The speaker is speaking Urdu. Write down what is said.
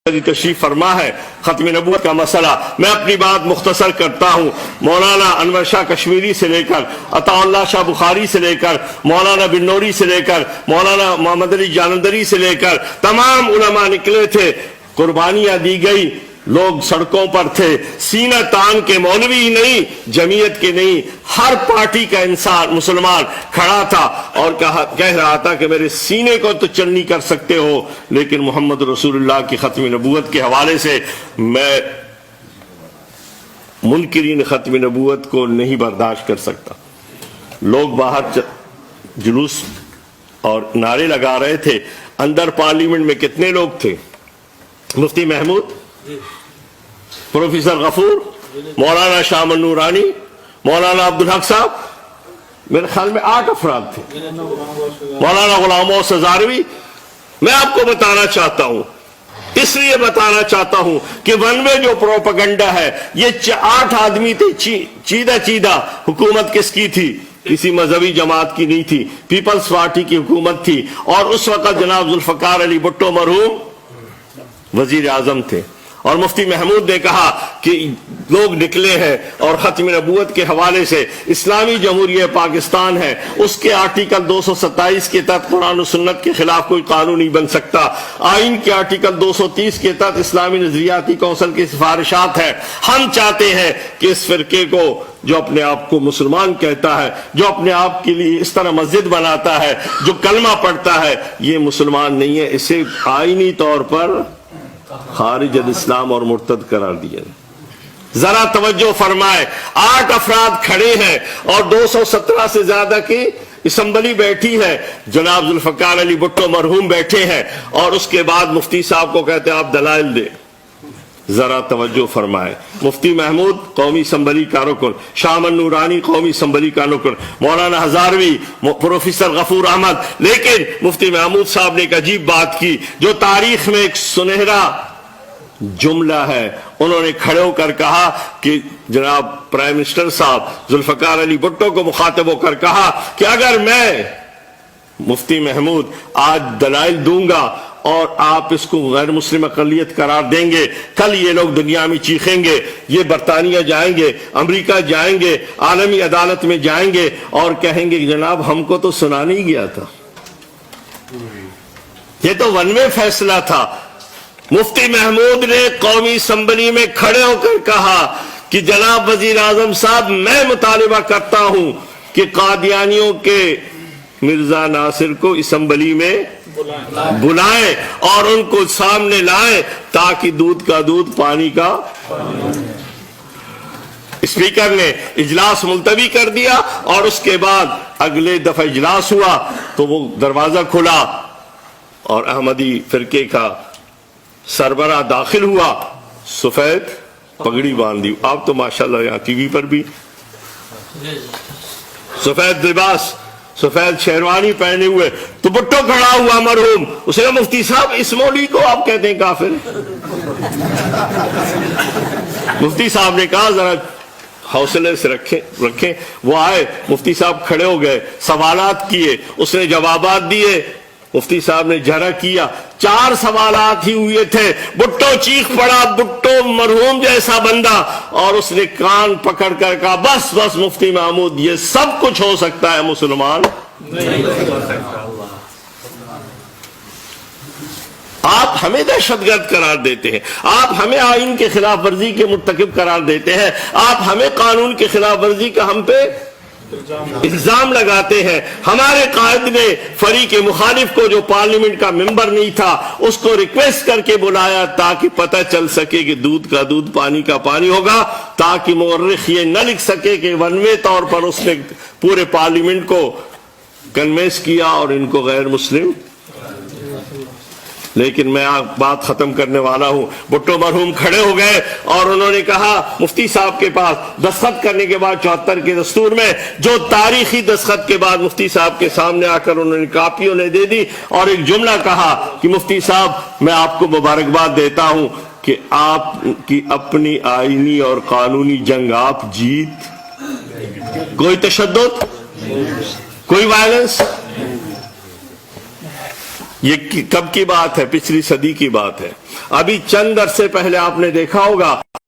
تشریف فرما ہے ختم نبوت کا مسئلہ۔ میں اپنی بات مختصر کرتا ہوں۔ مولانا انور شاہ کشمیری سے لے کر عطا اللہ شاہ بخاری سے لے کر مولانا بن نوری سے لے کر مولانا محمد علی جالندھری سے لے کر تمام علماء نکلے تھے، قربانیاں دی گئی، لوگ سڑکوں پر تھے، سینہ تان کے مولوی ہی نہیں، جمعیت کے نہیں، ہر پارٹی کا انسان مسلمان کھڑا تھا اور کہہ رہا تھا کہ میرے سینے کو تو چلنی کر سکتے ہو، لیکن محمد رسول اللہ کی ختم نبوت کے حوالے سے میں منکرین ختم نبوت کو نہیں برداشت کر سکتا۔ لوگ باہر جلوس اور نعرے لگا رہے تھے، اندر پارلیمنٹ میں کتنے لوگ تھے؟ مفتی محمود، پروفیسر غفور، مولانا شاہ نورانی، مولانا عبدالحق صاحب، میرے خیال میں 8 افراد تھے، مولانا غلام محمد ہزاروی۔ میں آپ کو بتانا چاہتا ہوں، اس لیے بتانا چاہتا ہوں کہ ون وے جو پروپیگنڈا ہے، یہ 8 آدمی تھے، چیدہ حکومت کس کی تھی؟ کسی مذہبی جماعت کی نہیں تھی، پیپلز پارٹی کی حکومت تھی، اور اس وقت جناب ذوالفقار علی بھٹو مرحوم وزیر اعظم تھے، اور مفتی محمود نے کہا کہ لوگ نکلے ہیں اور ختم نبوت کے حوالے سے اسلامی جمہوریہ پاکستان ہے، اس کے آرٹیکل 227 کے تحت قرآن و سنت کے خلاف کوئی قانون نہیں بن سکتا، آئین کے آرٹیکل 230 کے تحت اسلامی نظریاتی کونسل کی سفارشات ہے۔ ہم چاہتے ہیں کہ اس فرقے کو جو اپنے آپ کو مسلمان کہتا ہے، جو اپنے آپ کے لیے اس طرح مسجد بناتا ہے، جو کلمہ پڑھتا ہے، یہ مسلمان نہیں ہے، اسے آئینی طور پر خارج الاسلام اور مرتد قرار دیا۔ ذرا توجہ فرمائے، 8 افراد کھڑے ہیں اور 217 سے زیادہ کی اسمبلی بیٹھی ہے، جناب ذوالفقار علی بھٹو مرحوم بیٹھے ہیں، اور اس کے بعد مفتی صاحب کو کہتے ہیں آپ دلائل دیں۔ ذرا توجہ فرمائے، مفتی محمود قومی اسمبلی کا رکن، شاہ نورانی قومی اسمبلی کا رکن، مولانا ہزاروی، پروفیسر غفور احمد، لیکن مفتی محمود صاحب نے ایک عجیب بات کی جو تاریخ میں ایک سنہرا جملہ ہے۔ انہوں نے کھڑے ہو کر کہا کہ جناب پرائم منسٹر صاحب ذوالفقار علی بھٹو کو مخاطب ہو کر کہا کہ اگر میں مفتی محمود آج دلائل دوں گا اور آپ اس کو غیر مسلم اقلیت قرار دیں گے، کل یہ لوگ دنیا میں چیخیں گے، یہ برطانیہ جائیں گے، امریکہ جائیں گے، عالمی عدالت میں جائیں گے اور کہیں گے جناب ہم کو تو سنا نہیں گیا تھا، یہ تو ون وے فیصلہ تھا۔ مفتی محمود نے قومی اسمبلی میں کھڑے ہو کر کہا کہ جناب وزیر اعظم صاحب، میں مطالبہ کرتا ہوں کہ قادیانیوں کے مرزا ناصر کو اسمبلی میں بلائیں اور ان کو سامنے لائیں تاکہ دودھ کا دودھ پانی کا۔ اسپیکر نے اجلاس ملتوی کر دیا، اور اس کے بعد اگلے دفعہ اجلاس ہوا تو وہ دروازہ کھلا اور احمدی فرقے کا سربراہ داخل ہوا، سفید پگڑی باندھی۔ آپ تو ماشاءاللہ یہاں ٹی وی پر بھی سفید لباس، سفید شیروانی پہنے ہوئے، تو بھٹو کھڑا ہوا مرحوم، اسے کہا مفتی صاحب اس مولوی کو آپ کہتے ہیں کافر؟ مفتی صاحب نے کہا ذرا حوصلے سے رکھیں۔ وہ آئے، مفتی صاحب کھڑے ہو گئے، سوالات کیے، اس نے جوابات دیے، مفتی صاحب نے جرح کیا، 4 سوالات ہی ہوئے تھے، بھٹو چیخ پڑا، بھٹو مرحوم جیسا بندہ، اور اس نے کان پکڑ کر کہا بس بس مفتی محمود، یہ سب کچھ ہو سکتا ہے، مسلمان نہیں ہو سکتا۔ آپ ہمیں دہشت گرد قرار دیتے ہیں، آپ ہمیں آئین کے خلاف ورزی کے مرتکب قرار دیتے ہیں، آپ ہمیں قانون کے خلاف ورزی کا ہم پہ الزام لگاتے ہیں۔ ہمارے قائد نے فریق مخالف کو جو پارلیمنٹ کا ممبر نہیں تھا اس کو ریکویسٹ کر کے بلایا تاکہ پتہ چل سکے کہ دودھ کا دودھ پانی کا پانی ہوگا، تاکہ مورخ یہ نہ لکھ سکے کہ ون وے طور پر اس نے پورے پارلیمنٹ کو کنوینس کیا اور ان کو غیر مسلم۔ لیکن میں بات ختم کرنے والا ہوں۔ بھٹو مرحوم کھڑے ہو گئے اور انہوں نے کہا مفتی صاحب کے پاس دستخط کرنے کے بعد 74 کے دستور میں جو تاریخی دستخط کے بعد مفتی صاحب کے سامنے آ کر انہوں نے کاپیوں نے دے دی اور ایک جملہ کہا کہ مفتی صاحب میں آپ کو مبارکباد دیتا ہوں کہ آپ کی اپنی آئینی اور قانونی جنگ آپ جیت، کوئی تشدد، کوئی وائلنس، یہ کب کی بات ہے؟ پچھلی صدی کی بات ہے. ابھی چند عرصے پہلے آپ نے دیکھا ہوگا